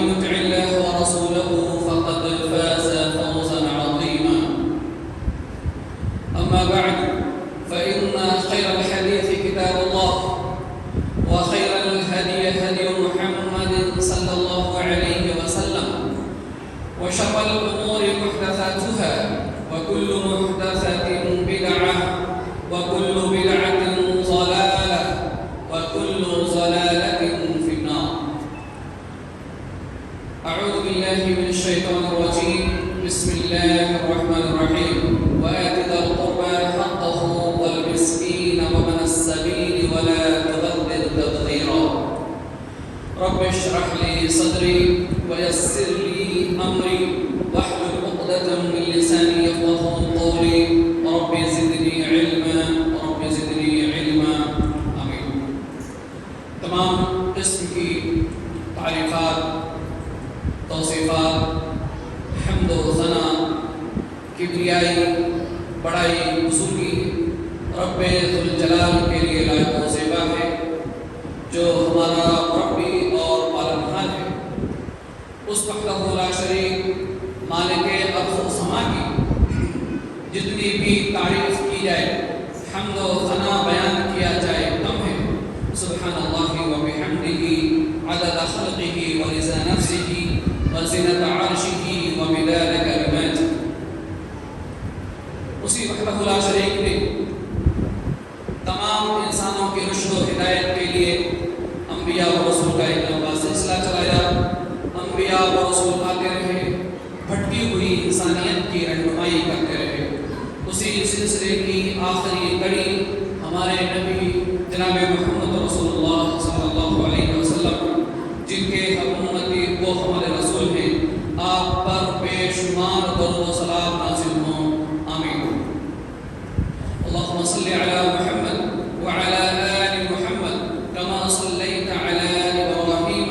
يطع الله ورسوله فقد فاز فوزا عظيما. أما بعد فإن خير الحديث كتاب الله وخير الهدي هدي محمد صلى الله عليه وسلم وشر الأمور محدثاتها وكل محدثة بدعة وكل بدعة ضلالة وكل ضلالة في النار. أعوذ بالله من الشيطان الرجيم. بسم الله الرحمن الرحيم. وآت ذا القربى حقه والمسكين وابن السبيل ولا تبذر تبذيرا. رب اشرح لي صدري ويسر لي أمري واحلل عقدة من لساني يفقهوا قولي ورب زدني علما ورب زدني علما. آمين. تمام قسم کی تعریفات، توصیفات، حمد و ثنا، کبریائی، بڑائی، بزرگی رب ذوالجلال کے لیے لائق و زیبا ہے، جو ہمارا ربی اور پالنہار ہے. اس وحدہ لا شریک مالک ارض و سما کی جتنی بھی تعریف کی جائے، حمد و ثنا بیان کیا جائے کم ہے. سبحان اللہ و بحمدہ عدد خلقہ و رضا نفسہ و زنۃ عرشہ و مداد کلماتہ. اسی وحدہ لا شریک نے تمام انسانوں کی رشد و ہدایت کے لیے انبیاء و رسول کا ایک لمبا سلسلہ چلایا. انبیاء و رسول آتے رہے، بھٹکی ہوئی انسانیت کی رہنمائی کرتے رہے. اسی سلسلے کی آخری کڑی ہمارے نبی جناب محمد رسول اللہ صلی اللہ علیہ وسلم، جن کے امتی وہ ہمارے رسول ہیں، آپ پر بے شمار درود و سلام نازل ہوں. آمین. اللہم صلی علی محمد وعلی آل محمد کما صلیت علی ابراہیم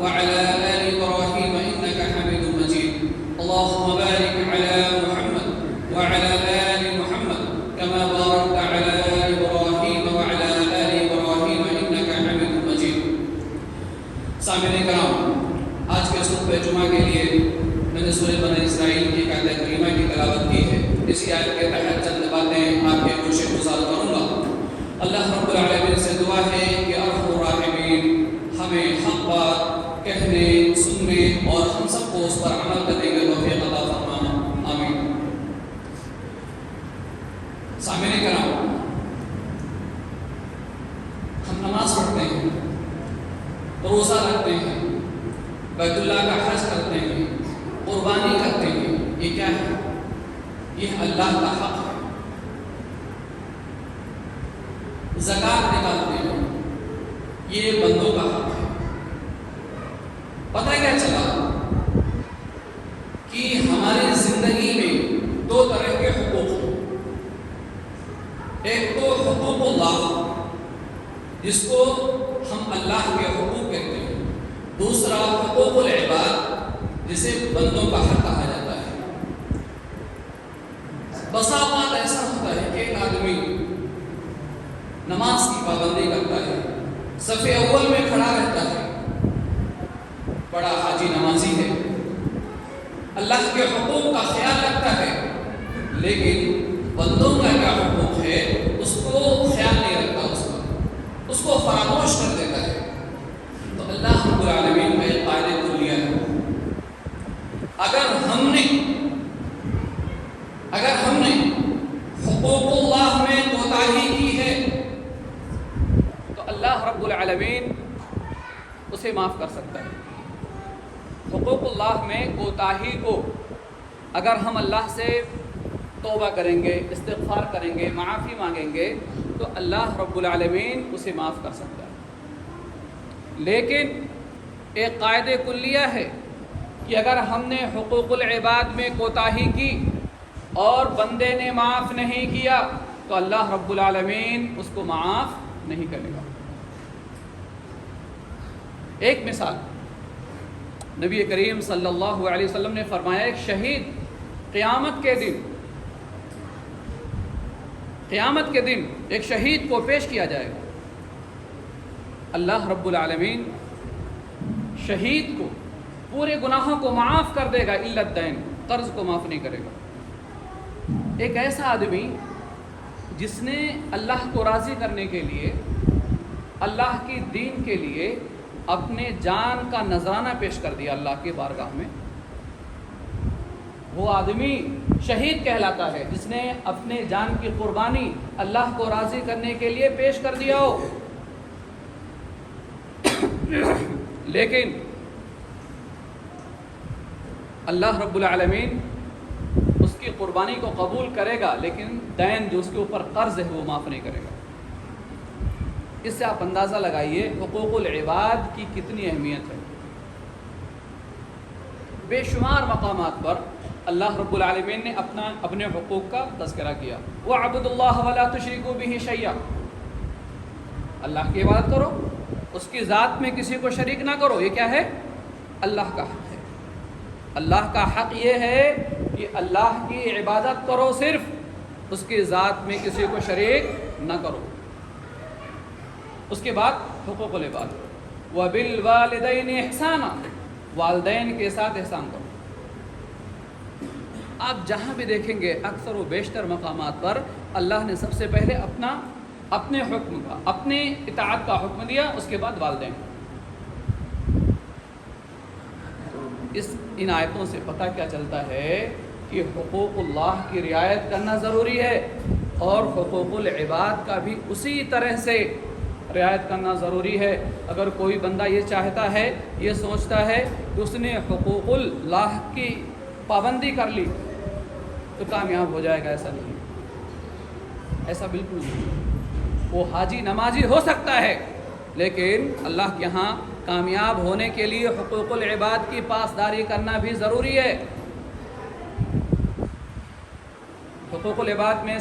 وعلی آل ابراہیم انک حمید مجید. اللہم بارک علی محمد وعلی آل محمد کما بارکت علی ابراہیم وعلی آل ابراہیم انک حمید مجید. سامعین کرام، آج کے خطبہ جمعہ کے لیے میں نے سورہ بنی اسرائیل کی آیت کریمہ کی تلاوت کی ہے. اسی آیت کے تحت چند باتیں آپ کے گوش گزار کروں گا. اللہ رب العالمین سے دعا ہے کہ ارحم الراحمین ہمیں حق بات کہنے، سننے اور ہم سب کو اس پر عمل کرنے کے توفیق عطا فرمانا. آمین. سامعین کرام، ہم نماز پڑھتے ہیں، روزہ رکھتے ہیں، بیت اللہ کا حج کرتے ہیں، قربانی کرتے ہیں. یہ کیا ہے؟ یہ اللہ کا حق ہے. زکوٰۃ نکالتے ہیں، یہ بندوں کا حق ہے. پتہ کیا چلا کہ ہماری زندگی میں دو طرح کے حقوق ہیں. ایک تو حقوق اللہ، جس کو ہم اللہ کے حقوق کہتے ہیں. دوسرا حقوق العباد، جسے بندوں کا حق کہا جاتا ہے. بسا اوقات ایسا ہوتا ہے کہ ایک آدمی نماز کی پابندی کرتا ہے، صف اول میں کھڑا رہتا ہے، بڑا حاجی نمازی ہے، اللہ کے حقوق کا خیال رکھتا ہے، لیکن بندوں کا کیا حقوق ہے اس کو خیال نہیں رکھتا، اس کو فراموش کر دیتا ہے. تو اللہ رب العالمین کا ایک قاعدہ کو لیا ہے. اگر ہم نے حقوق اللہ میں کوتاہی کی ہے تو اللہ رب العالمین اسے معاف کر سکتا ہے. حقوق اللہ میں کوتاہی کو اگر ہم اللہ سے توبہ کریں گے، استغفار کریں گے، معافی مانگیں گے تو اللہ رب العالمین اسے معاف کر سکتا ہے. لیکن ایک قاعدہ کلیہ ہے کہ اگر ہم نے حقوق العباد میں کوتاہی کی اور بندے نے معاف نہیں کیا تو اللہ رب العالمین اس کو معاف نہیں کرے گا. ایک مثال نبی کریم صلی اللہ علیہ وسلم نے فرمایا، ایک شہید قیامت کے دن ایک شہید کو پیش کیا جائے گا. اللہ رب العالمین شہید کو पूरे गुनाहों को माफ़ कर देगा, इल्ला दैन, कर्ज को माफ़ नहीं करेगा। एक ऐसा आदमी जिसने अल्लाह को राज़ी करने के लिए, अल्लाह की दीन के लिए अपने जान का नजराना पेश कर दिया अल्लाह की बारगाह में, वो आदमी शहीद कहलाता है, जिसने अपने जान की कुर्बानी अल्लाह को राज़ी करने के लिए पेश कर दिया हो। लेकिन अल्लाह रब्बुल आलमीन उसकी कुर्बानी को कबूल करेगा, लेकिन दैन जो उसके ऊपर कर्ज है वो माफ़ नहीं करेगा। इससे आप अंदाज़ा लगाइए हुकूकुल इबाद की कितनी अहमियत है। बेशुमार मकामात पर अल्लाह रब्बुल आलमीन ने अपने हुकूक का तज़किरा किया। वअब्दुल्लाह वला तुशरिकू बिही शैया, अल्लाह की इबादत करो, उसकी ज़ात में किसी को शरीक ना करो। ये क्या है? अल्लाह का हक़ है। अल्लाह का हक़ ये है कि अल्लाह की इबादत करो, सिर्फ उसकी ज़ात में किसी को शरीक ना करो। उसके बाद हुकूकुल इबाद, व बिल वालिदैन इहसाना, वालिदैन के साथ एहसान करो। आप जहाँ भी देखेंगे अक्सर व बेशतर मकामात पर अल्लाह ने सबसे पहले अपने हुक्म का, अपने इताअत का हुक्म दिया, उसके बाद वालिदैन। इन आयतों से पता क्या चलता है कि हुकूकुल्लाह की रियायत करना ज़रूरी है और हुकूकुल इबाद का भी उसी तरह से रियायत करना ज़रूरी है। अगर कोई बंदा ये चाहता है, ये सोचता है कि उसने हुकूकुल्लाह की पाबंदी कर ली तो कामयाब हो जाएगा, ऐसा नहीं, ऐसा बिल्कुल नहीं। वो हाजी नमाजी हो सकता है, लेकिन अल्लाह के यहाँ कामयाब होने के लिए हुकूकुल इबाद की पासदारी करना भी ज़रूरी है। हुकूकुल इबाद में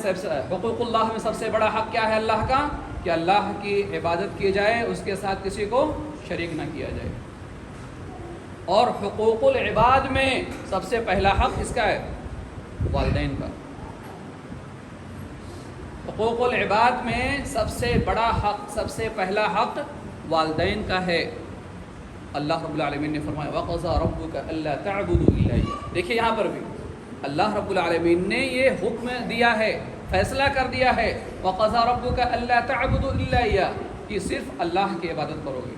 हुकूकुल्लाह में सबसे बड़ा हक़ क्या है अल्लाह का? कि अल्लाह की इबादत की जाए, उसके साथ किसी को शरीक ना किया जाए। और हुकूकुल इबाद में सबसे पहला हक़ इसका है, वालिदैन का। हुकूकुल इबाद में सबसे बड़ा हक़, सबसे पहला हक़ वालिदैन का है। अल्लाह रब्बुल आलमीन ने फरमाया वक़ज़ा रब्बुका अल्ला तअबुदू इल्ला इय्याह। देखिए यहाँ पर भी अल्लाह रब्बुल आलमीन ने ये हुक्म दिया है, फैसला कर दिया है, वक़ज़ा रब्बुका अल्ला तअबुदू इल्ला इय्याह, कि सिर्फ अल्लाह की इबादत करोगे।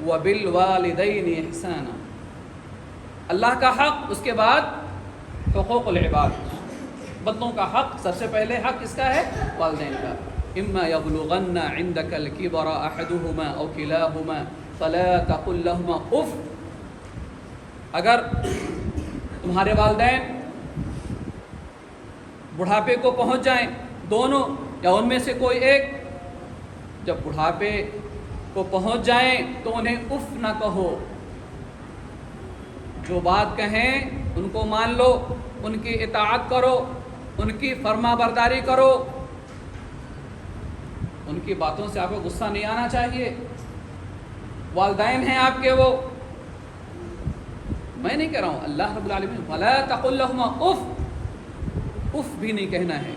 व बिल वालिदैन इहसाना, अल्लाह का हक़, उसके बाद हुकूकुल इबाद, बंदों का हक़। सबसे पहले हक़ किसका है? वालिदैन का। इम्मा यबलुगन्ना इंदकल किबरा अहदुहुमा औ किलाहुमा फला तकुल लहुमा उफ़, अगर तुम्हारे वालिदैन बुढ़ापे को पहुँच जाएं, दोनों या उनमें से कोई एक, जब बुढ़ापे को पहुँच जाएं तो उन्हें उफ़ ना कहो। जो बात कहें उनको मान लो, उनकी इताअत करो, उनकी फरमाबरदारी करो। उनकी बातों से आपको गुस्सा नहीं आना चाहिए। वालिदैन हैं आपके वो, मैं नहीं कह रहा हूँ, अल्लाह रब्बुल आलमीन वला तकुल लहुमा उफ़, उफ़ भी नहीं कहना है।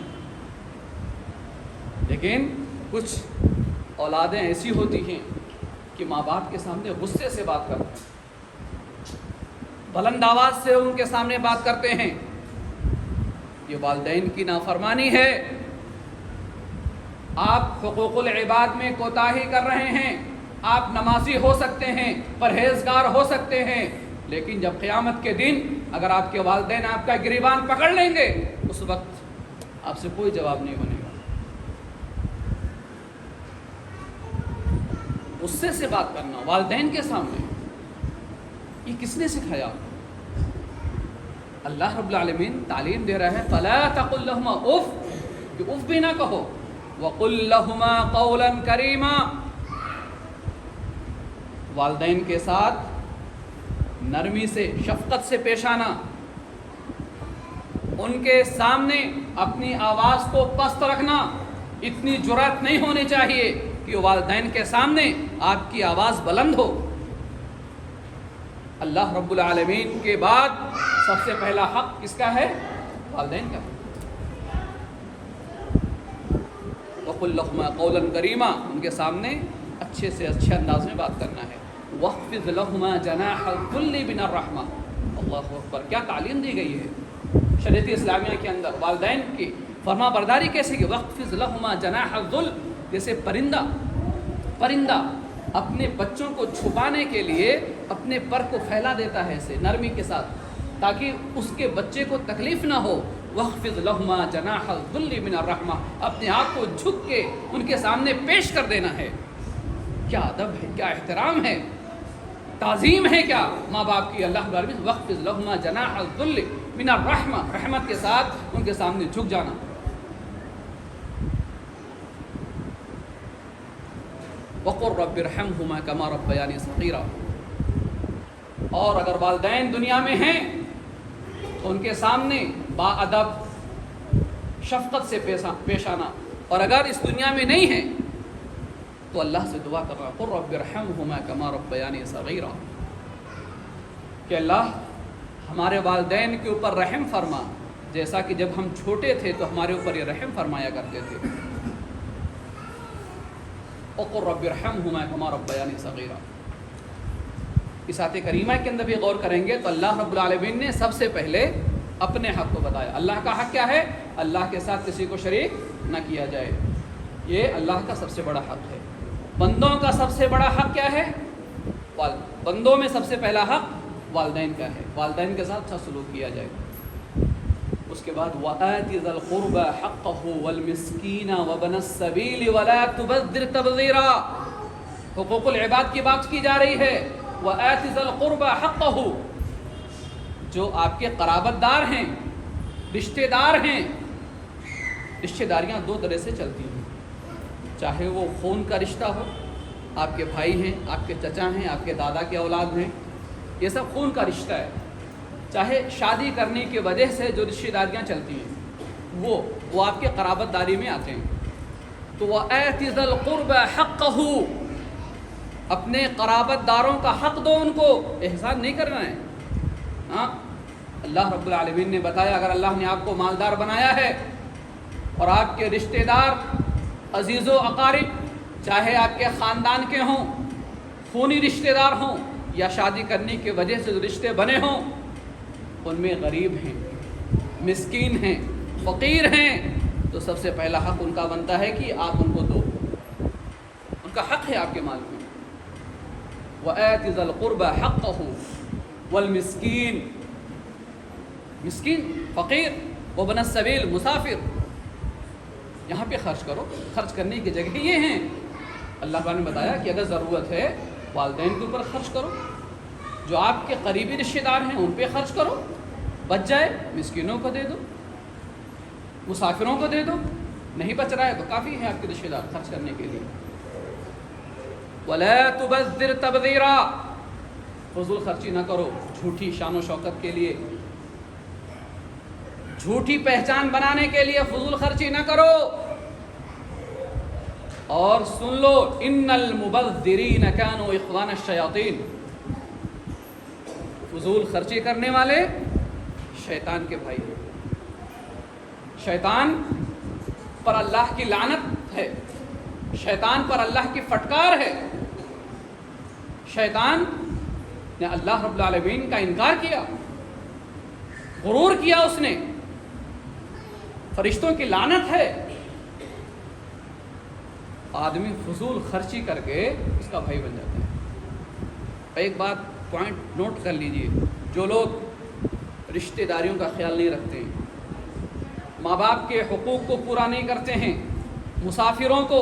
लेकिन कुछ औलादें ऐसी होती हैं कि माँ बाप के सामने गुस्से से बात करते हैं, बुलंद आवाज़ से उनके सामने बात करते हैं। ये वालिदैन की नाफरमानी है। आप हुकूकुल इबाद में कोताही कर रहे हैं। आप नमाजी हो सकते हैं, परहेजगार हो सकते हैं, लेकिन जब क़यामत के दिन अगर आपके वालिदैन आपका गिरीबान पकड़ लेंगे, उस वक्त आपसे कोई जवाब नहीं बनेगा। गुस्से से बात करना वालिदैन के सामने, ये किसने सिखाया? अल्लाह रब्बुल आलमीन तालीम दे रहा है, फला तकुल लहुमा उफ़, कि उफ़ भी ना कहो। वक़ुल लहुमा क़ौलन करीमा, वालिदैन के साथ नरमी से, शफ़क़त से पेश आना। उनके सामने अपनी आवाज़ को पस्त रखना। इतनी जुर्रत नहीं होनी चाहिए कि वालिदैन के सामने आपकी आवाज़ बुलंद हो। अल्लाह रब्बुल आलमीन के बाद सबसे पहला हक़ किसका है? वालिदैन का। वक़ुल लहुमा क़ौलन करीमा, उनके सामने अच्छे से अच्छे अंदाज में बात करना है। वख़्फ़िज़ लहुमा जनाह कुल्ली मिनर रहमा। अल्लाहु अकबर, क्या तालीम दी गई है शरीयत इस्लामिया के अंदर वालिदैन की फरमा बरदारी कैसे की। वक़्फ़िज़ लहुमा जनाह ज़ुल, जैसे परिंदा अपने बच्चों को छुपाने के लिए अपने पर को फैला देता है ऐसे नरमी के साथ, ताकि उसके बच्चे को तकलीफ़ ना हो। वक़्फ़िज़ लहुमा जनाह ज़ुल्ली मिनर रहमा, अपने आप को झुक के उनके सामने पेश कर देना है। क्या अदब है, क्या एहतराम है, ताज़ीम है क्या माँ बाप की। अल्लाह रब्बुल आलमीन वक़्फ़िज़ लहुमा जनाह ज़ुल्ली मिनर रहमा, रहमत के साथ उनके सामने झुक जाना। वक़ुल रब्बिरहमहुमा कमा रब्बयानी सग़ीरा। और अगर वालिदैन दुनिया में हैं तो उनके सामने बाअदब शफ़क़त से पेश आना, और अगर इस दुनिया में नहीं है तो अल्लाह से दुआ करना, क़ुल रब्बिरहमहुमा कमा रब्बयानी सग़ीरा, कि अल्लाह हमारे वालिदैन के ऊपर रहम फरमा, जैसा कि जब हम छोटे थे तो हमारे ऊपर ये रहम फरमाया करते थे। क़ुल रब्बिरहमहुमा कमा रब्बयानी सग़ीरा। इस आयत करीमा के अंदर भी गौर करेंगे तो अल्लाह रब्बुल आलमीन ने सबसे पहले अपने हक़ को बताया। अल्लाह का हक़ क्या है? अल्लाह के साथ किसी को शरीक न किया जाए, ये अल्लाह का सबसे बड़ा हक़ है। बंदों का सबसे बड़ा हक़ क्या है? बंदों में सबसे पहला हक़ वालिदैन का है, वालिदैन के साथ अच्छा सलूक किया जाए। उसके बाद वआति ज़िल क़ुरबा हक़्क़हु वल मिस्कीना वबनस सबील वला तुबज़्ज़िर तबज़ीरा। हुक़ूक़ुल इबाद की बात की जा रही है। वआति ज़िल क़ुरबा हक़्क़हु, जो आपके क़राबतदार हैं, रिश्तेदार हैं। रिश्तेदारियाँ दो तरह से चलती हैं, चाहे वो खून का रिश्ता हो, आपके भाई हैं, आपके चचा हैं, आपके दादा के औलाद हैं, ये सब खून का रिश्ता है। चाहे शादी करने की वजह से जो रिश्तेदारियाँ चलती हैं वो आपके क़राबतदारी में आते हैं। तो वआति ज़िल क़ुरबा हक़्क़हु, अपने क़राबतदारों का हक़ दो, उनको एहसान नहीं करना है। हाँ, अल्लाह रब्बुल आलमीन ने बताया, अगर अल्लाह ने आपको मालदार बनाया है और आपके रिश्तेदार अजीज़ व अक़ारिब, चाहे आपके ख़ानदान के हों, खूनी रिश्तेदार हों, या शादी करने की वजह से जो रिश्ते बने हों, उनमें गरीब हैं, मिस्कीन हैं, फ़कीर हैं, तो सबसे पहला हक़ उनका बनता है कि आप उनको दो, उनका हक़ है आपके माल में। वआति ज़िल क़ुरबा हक़्क़हु वल मिस्कीन, मिस्कीन फ़कीर, वबनस सबील मुसाफिर, यहाँ पे खर्च करो। खर्च करने की जगह ये हैं। अल्लाह ताला ने बताया कि अगर ज़रूरत है वालिदैन के ऊपर खर्च करो, जो आपके करीबी रिश्तेदार हैं उन पे खर्च करो, बच जाए मिस्कीनों को दे दो, मुसाफिरों को दे दो, नहीं बच रहा है तो काफ़ी है आपके रिश्तेदार खर्च करने के लिए। वला तुबज़्ज़िर तबज़ीरा, फजूल खर्ची ना करो झूठी शान शौकत के लिए, झूठी पहचान बनाने के लिए फजूल खर्ची ना करो। और सुन लो, इन्नल मुबज़्ज़िरीन कानू इख़वान अश-शयातीन, फजूल खर्ची करने वाले शैतान के भाई हैं। शैतान पर अल्लाह की लानत है, शैतान पर अल्लाह की फटकार है। शैतान ने अल्लाह रब्बुल आलमीन का इनकार किया, गुरूर किया उसने, फरिश्तों की लानत है। आदमी फजूल खर्ची करके उसका भाई बन जाता है। एक बात पॉइंट नोट कर लीजिए, जो लोग रिश्तेदारियों का ख्याल नहीं रखते हैं, माँ बाप के हुकूक को पूरा नहीं करते हैं, मुसाफिरों को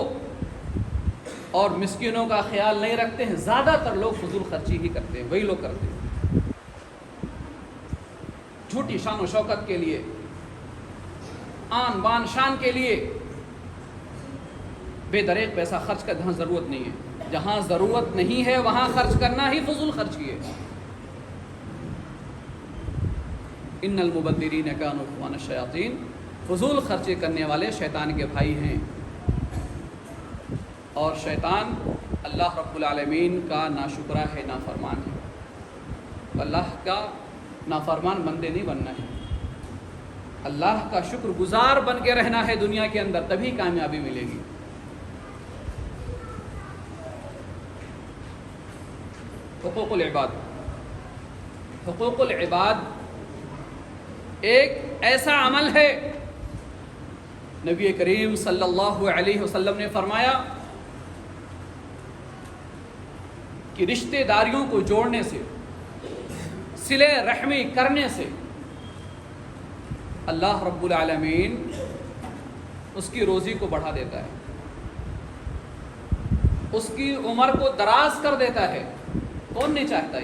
और मिस्किनों का ख्याल नहीं रखते हैं, ज़्यादातर लोग फजूल खर्ची ही करते हैं, वही लोग करते हैं। झूठी शान व शौकत के लिए, आन बान शान के लिए बेदरेक पैसा खर्च कर, जहाँ ज़रूरत नहीं है। जहाँ ज़रूरत नहीं है वहाँ खर्च करना ही फजूल खर्ची है। इन्नल मुबद्दिरीन कानू इख़वान अश-शयातीन, फजूल खर्चे करने वाले शैतान के भाई हैं। और शैतान अल्लाह रब्बुल आलमीन का नाशुक्रा है, नाफरमान है। अल्लाह का नाफरमान बंदे नहीं बनना है, अल्लाह का शुक्रगुजार बन के रहना है दुनिया के अंदर, तभी कामयाबी मिलेगी। حقوق العباد. حقوق العباد ایک ایسا عمل ہے، نبی کریم صلی اللہ علیہ وسلم نے فرمایا کہ رشتہ داریوں کو جوڑنے سے، صلہ رحمی کرنے سے اللہ رب العالمین اس کی روزی کو بڑھا دیتا ہے، اس کی عمر کو دراز کر دیتا ہے. کون نہیں چاہتا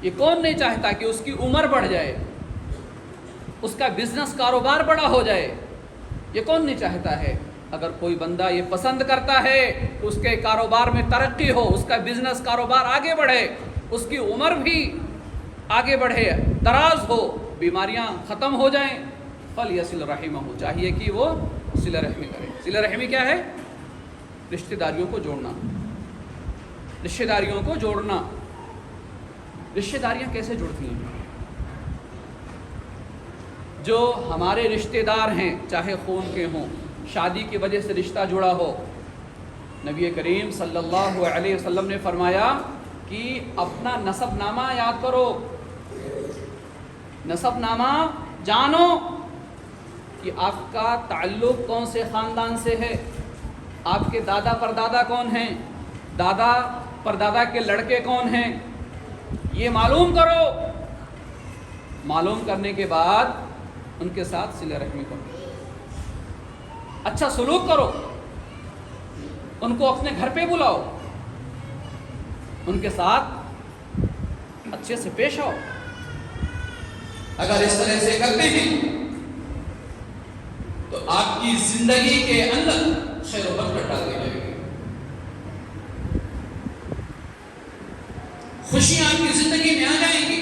یہ کون نہیں چاہتا کہ اس کی عمر بڑھ جائے، اس کا بزنس کاروبار بڑا ہو جائے؟ یہ کون نہیں چاہتا ہے؟ اگر کوئی بندہ یہ پسند کرتا ہے کہ اس کے کاروبار میں ترقی ہو، اس کا بزنس کاروبار آگے بڑھے، اس کی عمر بھی آگے بڑھے، دراز ہو، بیماریاں ختم ہو جائیں، فلیصل رحمہ، چاہیے کہ وہ صلہ رحمی کرے. صلہ رحمی کیا ہے؟ رشتہ داریوں کو جوڑنا. رشتہ داریوں کو جوڑنا. رشتہ داریاں کیسے جڑتی ہیں؟ جو ہمارے رشتہ دار ہیں، چاہے خون کے ہوں، شادی کی وجہ سے رشتہ جڑا ہو، نبی کریم صلی اللہ علیہ وسلم نے فرمایا کہ اپنا نسب نامہ یاد کرو، نسب نامہ جانو کہ آپ کا تعلق کون سے خاندان سے ہے، آپ کے دادا پردادا کون ہیں، دادا پردادا کے لڑکے کون ہیں، یہ معلوم کرو. معلوم کرنے کے بعد ان کے ساتھ صلہ رحمی کرو، اچھا سلوک کرو، ان کو اپنے گھر پہ بلاؤ، ان کے ساتھ اچھے سے پیش آؤ. اگر اس طرح سے کرتے ہیں تو آپ کی زندگی کے اندر خیر و برکت ڈال دی جائے گی، خوشیاں آپ کی زندگی میں آ جائیں گی.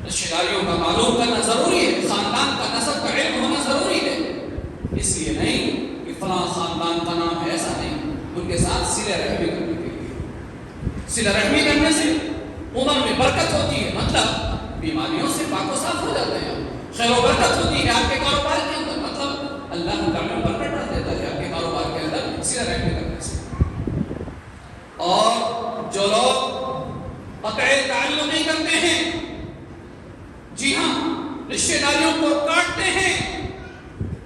رشتہ داریوں کا معلوم کرنا ضروری ہے، خاندان کا نسب کا علم ہونا ضروری ہے. اس لیے نہیں کہ فلاں خاندان کا نام ہے، ایسا نہیں. ان کے ساتھ صلہ رحمی کرنے کے لیے، صلہ رحمی کرنے سے عمر میں برکت ہوتی ہے، مطلب بیماریوں سے پاک و صاف ہو جاتے ہیں، خیر و برکت ہوتی ہے آپ کے کاروبار کے اندر، مطلب اللہ تعالیٰ برکت ڈال دیتا ہے آپ کے کاروبار کے اندر صلہ رحمی کرنے سے. اور جو لوگ قطع تعلق نہیں کرتے ہیں، جی ہاں، رشتہ داریوں کو کاٹتے ہیں،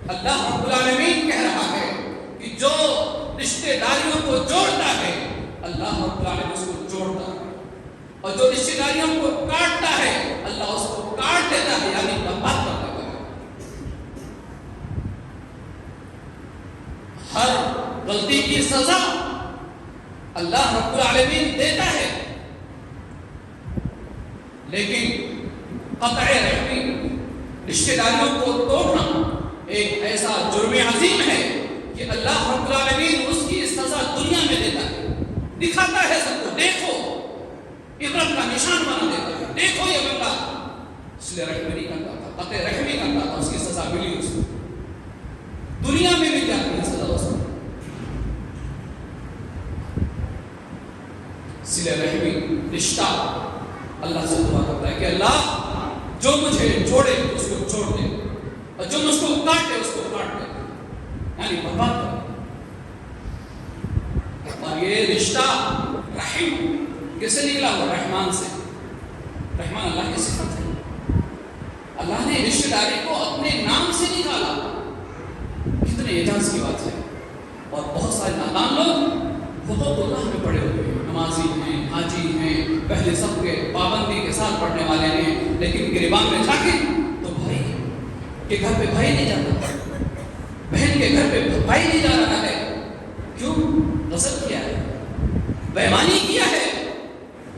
اللہ رب العالمین کہہ رہا ہے کہ جو رشتہ داریوں کو جوڑتا ہے اللہ رب العالمین اس کو جوڑتا ہے، اور جو رشتہ داریوں کو کاٹتا ہے اللہ اس کو کاٹ دیتا ہے، یعنی برباد کر دیتا ہے. ہر غلطی کی سزا اللہ رب العالمین دیتا ہے، لیکن قطع رحمی، رشتہ داریوں کو توڑنا ایک ایسا جرم عظیم ہے کہ اللہ رب العالمین اس کی سزا دنیا میں دیتا ہے، دکھاتا ہے سب کو، دیکھو، عبرت کا نشان بنا دیتا ہے، دیکھو یہ بندہ صلہ رحمی نہیں کرتا تھا، قطع رحمی کرتا تھا، اس کی سزا ملی، اس کو دنیا میں مل جاتی ہے سزا اس کو. صلہ رحمی رشتہ اللہ سے دعا کرتا ہے کہ اللہ جو مجھے جوڑے اس کو چھوڑ دے، اور جو مجھ کو کاٹے اس کو کاٹ دے، یعنی برباد کر. اور یہ رشتہ رحم کس سے نکلا ہوا؟ رحمان سے. رحمان اللہ کی صفت ہے. اللہ نے رشتہ داری کو اپنے نام سے نکالا. کتنے اعجاز کی بات ہے. اور بہت سارے نادان لوگ حقوق اللہ میں پڑے ہوئے ہیں، نمازی ہیں، حاجی ہیں، پہلے سب کے پابندی کے ساتھ پڑھنے والے ہیں، لیکن گریبان میں جا کے تو بھائی کے گھر پہ بھائی نہیں جاتا، بہن کے گھر پہ بھائی نہیں جا رہا ہے. کیوں؟ غصب کیا ہے، بےمانی کیا ہے،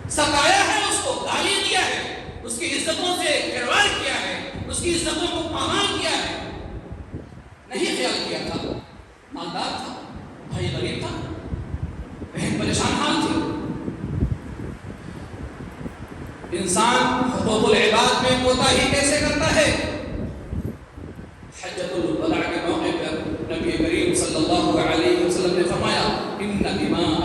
ستایا ہے، اس کو گالی دیا ہے، اس کی عزتوں سے کھلواڑ کیا ہے، اس کی عزتوں کو پامال کیا ہے. نہیں خیال کیا تھا، مالدار تھا، بھائی غریب تھا، بہن پریشان حال تھی. انسان حقوق العباد میں کوتاہی کیسے کرتا ہے؟ حجۃ الوداع کے موقع پر نبی کریم صلی اللہ علیہ وسلم نے فرمایا ان دماء